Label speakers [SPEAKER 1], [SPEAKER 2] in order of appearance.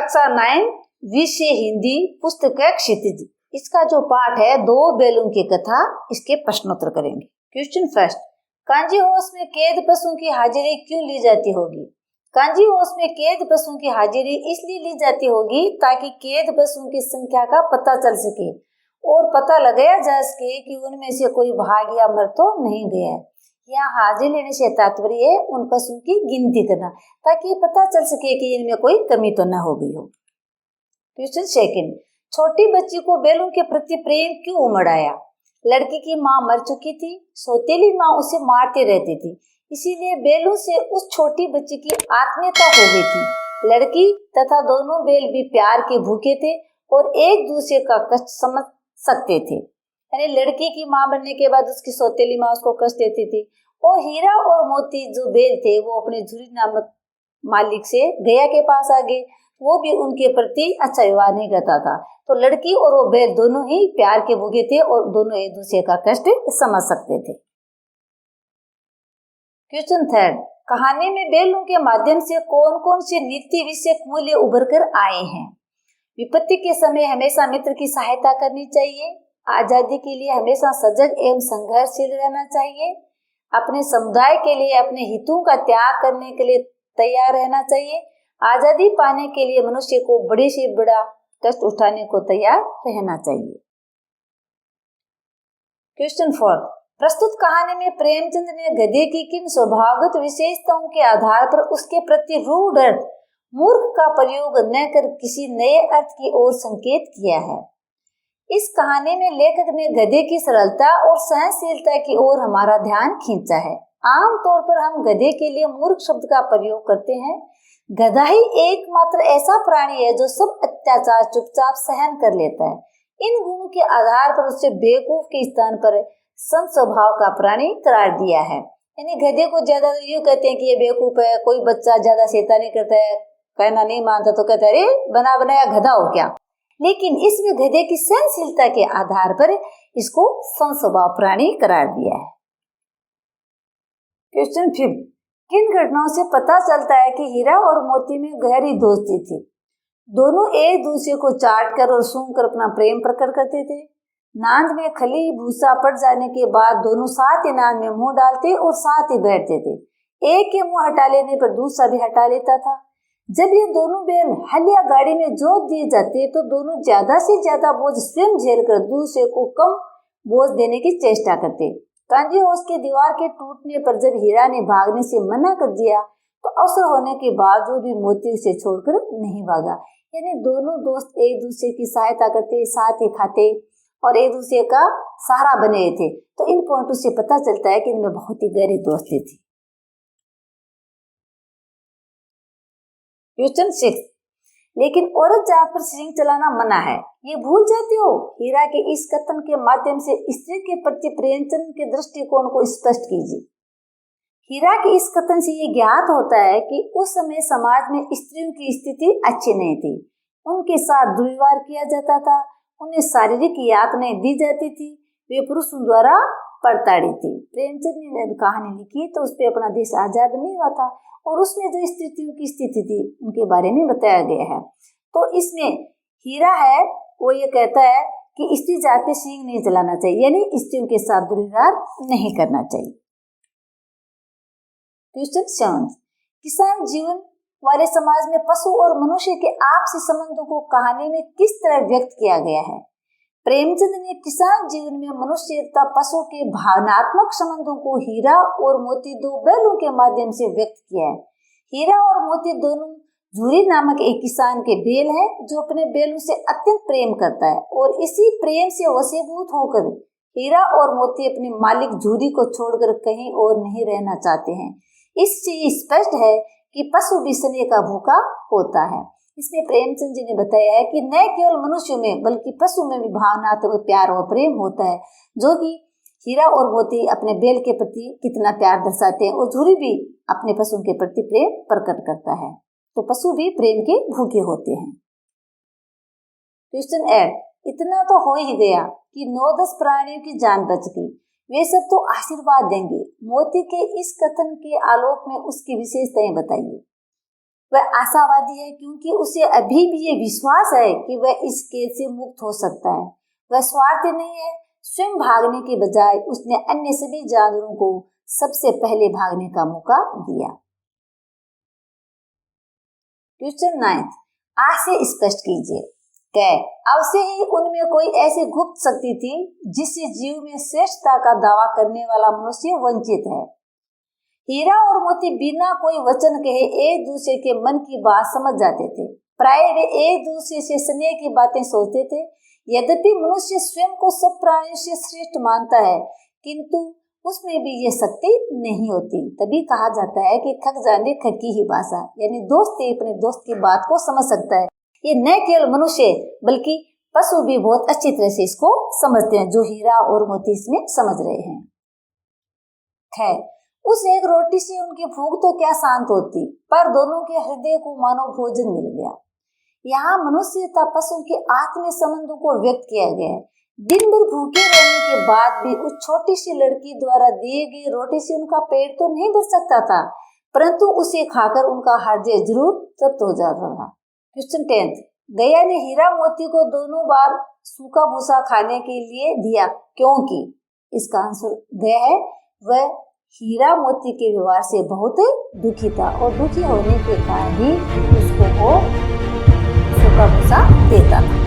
[SPEAKER 1] कक्षा 9 विषय हिंदी पुस्तक क्षितिज। इसका जो पाठ है दो बैलों की कथा, इसके प्रश्नोत्तर करेंगे। क्वेश्चन फर्स्ट, कांजी हाउस में कैद पशुओं की हाजिरी क्यों ली जाती होगी? कांजी हाउस में कैद पशुओं की हाजिरी इसलिए ली जाती होगी ताकि कैद पशुओं की संख्या का पता चल सके और पता लगाया जा सके कि उनमें से कोई भाग या मर तो नहीं गया है। यहाँ हाजिरी लेने से तात्पर्य है उन पशुओं की गिनती करना, ताकि पता चल सके कि इनमें कोई कमी तो न हो गई हो। क्वेश्चन सेकंड, छोटी बच्ची को बैलों के प्रति प्रेम क्यों उमड़ आया? लड़की की माँ मर चुकी थी, सौतेली माँ उसे मारती रहती थी, इसीलिए बैलों से उस छोटी बच्ची की आत्मीयता हो गई थी। लड़की तथा दोनों बैल भी प्यार के भूखे थे और एक दूसरे का कष्ट समझ सकते थे। यानी लड़की की माँ बनने के बाद उसकी सौतेली माँ उसको कष्ट देती थी और हीरा और मोती जो बैल थे वो अपने झुरी नामक मालिक से गया के पास आ गए। वो भी उनके प्रति अच्छा व्यवहार नहीं करता था, तो लड़की और वो बैल दोनों ही प्यार के भूखे थे और दोनों एक दूसरे का कष्ट समझ सकते थे। क्वेश्चन थर्ड, कहानी में बैलों के माध्यम से कौन कौन से नीति विषयक मूल्य उभर कर आए हैं? विपत्ति के समय हमेशा मित्र की सहायता करनी चाहिए, आजादी के लिए हमेशा सजग एवं संघर्षशील रहना चाहिए, अपने समुदाय के लिए अपने हितों का त्याग करने के लिए तैयार रहना चाहिए, आजादी पाने के लिए मनुष्य को बड़े से बड़ा कष्ट उठाने को तैयार रहना चाहिए। क्वेश्चन 4, प्रस्तुत कहानी में प्रेमचंद ने गधे की किन स्वभावगत विशेषताओं के आधार पर उसके प्रति रूढ़ अर्थ मूर्ख का प्रयोग न कर किसी नए अर्थ की ओर संकेत किया है? इस कहानी में लेखक ने गधे की सरलता और सहनशीलता की ओर हमारा ध्यान खींचा है। आमतौर पर हम गधे के लिए मूर्ख शब्द का प्रयोग करते हैं। गधा ही एकमात्र ऐसा प्राणी है जो सब अत्याचार चुपचाप सहन कर लेता है। इन गुणों के आधार पर उसे बेवकूफ के स्थान पर संत स्वभाव का प्राणी करार दिया है। यानी गधे को ज्यादा यूं कहते हैं कि ये बेवकूफ है, कोई बच्चा ज्यादा शैतानी करता है, कहना नहीं मानता तो कहता है अरे बना बनाया गधा हो क्या। लेकिन इसमें गधे की सहनशीलता के आधार पर इसको संत स्वभाव प्राणी करार दिया है। क्वेश्चन 5, किन घटनाओं से पता चलता है कि हीरा और मोती में गहरी दोस्ती थी? दोनों एक दूसरे को चाट कर और सूंघ कर अपना प्रेम प्रकट करते थे। नांद में खली भूसा पड़ जाने के बाद दोनों साथ ही नांद में मुंह डालते और साथ ही बैठते थे। एक के मुंह हटा लेने पर दूसरा भी हटा लेता था। जब ये दोनों बैल हल या गाड़ी में जोत दिए जाते तो दोनों ज्यादा से ज्यादा बोझ स्वयं झेल कर दूसरे को कम बोझ देने की चेष्टा करते। कांजी हाउस के दीवार के टूटने पर जब हीरा ने भागने से मना कर दिया तो अवसर होने के बावजूद भी मोती उसे छोड़कर नहीं भागा। यानी दोनों दोस्त एक दूसरे की सहायता करते, साथ ही खाते और एक दूसरे का सहारा बने थे। तो इन पॉइंटों से पता चलता है कि इनमें बहुत ही गहरी दोस्ती थी। क्वेश्चन 6, लेकिन औरत जात पर सींग चलाना मना है, ये भूल जाती हो? हीरा के इस कथन के माध्यम से स्त्री के प्रति प्रेमचंद के दृष्टिकोण को स्पष्ट कीजिए। हीरा के इस कथन से ये ज्ञात होता है कि उस समय समाज में स्त्रियों की स्थिति अच्छी नहीं थी। उनके साथ दुर्व्यवहार किया जाता था, उन्हें शारीरिक यातनाएं दी जाती थी, वे पुरुषों द्वारा प्रताड़ित थी। प्रेमचंद ने कहानी लिखी तो उस पर अपना देश आजाद नहीं हुआ था और उसमें जो स्त्रियों की स्थिति थी उनके बारे में बताया गया है। तो इसमें हीरा है वो ये कहता है कि स्त्री जात पे सींग नहीं चलाना चाहिए, यानी स्त्रियों के साथ दुर्व्यवहार नहीं करना चाहिए। क्वेश्चन 7, किसान जीवन वाले समाज में पशु और मनुष्य के आपसी संबंधों को कहानी में किस तरह व्यक्त किया गया है? प्रेमचंद ने किसान जीवन में मनुष्य तथा पशु के भावनात्मक संबंधों को हीरा और मोती दो बैलों के माध्यम से व्यक्त किया है। हीरा और मोती दोनों झूरी नामक एक किसान के बैल हैं जो अपने बैलों से अत्यंत प्रेम करता है और इसी प्रेम से वशीभूत होकर हीरा और मोती अपने मालिक झूरी को छोड़कर कहीं और नहीं रहना चाहते हैं। इससे स्पष्ट है कि पशु भी स्नेह का भूखा होता है। इसमें प्रेमचंद जी ने बताया है कि न केवल मनुष्य में बल्कि पशु में भी भावनात्मक प्यार और प्रेम होता है, जो कि हीरा और मोती अपने बैल के प्रति कितना प्यार दर्शाते हैं और झूरी भी अपने पशु के प्रति प्रेम प्रकट करता है। तो पशु भी प्रेम के भूखे होते हैं। क्वेश्चन 8, इतना तो हो ही गया कि 9-10 प्राणियों की जान बच गई, वे सब तो आशीर्वाद देंगे। मोती के इस कथन के आलोक में उसकी विशेषताएं बताइए। वह आशावादी है क्योंकि उसे अभी भी ये विश्वास है कि वह इस कैद से मुक्त हो सकता है। वह स्वार्थी नहीं है, स्वयं भागने के बजाय उसने अन्य सभी जानवरों को सबसे पहले भागने का मौका दिया। क्वेश्चन 9, आज से स्पष्ट कीजिए। अवश्य ही उनमें कोई ऐसी गुप्त शक्ति थी जिससे जीव में श्रेष्ठता का दावा करने वाला मनुष्य वंचित है। हीरा और मोती बिना कोई वचन कहे एक दूसरे के मन की बात समझ जाते थे। प्राय वे एक दूसरे से स्नेह की बातें सोचते थे। यद्यपि मनुष्य स्वयं को सब प्राणियों से श्रेष्ठ मानता है, किंतु उसमें भी ये शक्ति नहीं होती। तभी कहा जाता है कि खग जाने खग की ही भाषा, यानी दोस्त अपने दोस्त की बात को समझ सकता है। ये न केवल मनुष्य बल्कि पशु भी बहुत अच्छी तरह से इसको समझते हैं, जो हीरा और मोती इसमें समझ रहे हैं। खैर, उस एक रोटी से उनकी भूख तो क्या शांत होती, पर दोनों के हृदय को मानो भोजन मिल गया। यहाँ मनुष्य तथा पशु के आत्मीय संबंधों को व्यक्त किया गया है। दिन भर भूखे रहने के बाद भी उस छोटी सी लड़की द्वारा दिए गए रोटी से उनका पेट तो नहीं भर सकता था, परंतु उसे खाकर उनका हृदय जरूर तृप्त हो जाता था। क्वेश्चन 10, गैया ने हीरा मोती को दोनों बार सूखा भूसा खाने के लिए दिया, क्योंकि इसका आंसर गया है वह हीरा मोती के व्यवहार से बहुत दुखी था और दुखी होने के कारण ही उसको वो सूखा भूसा देता था।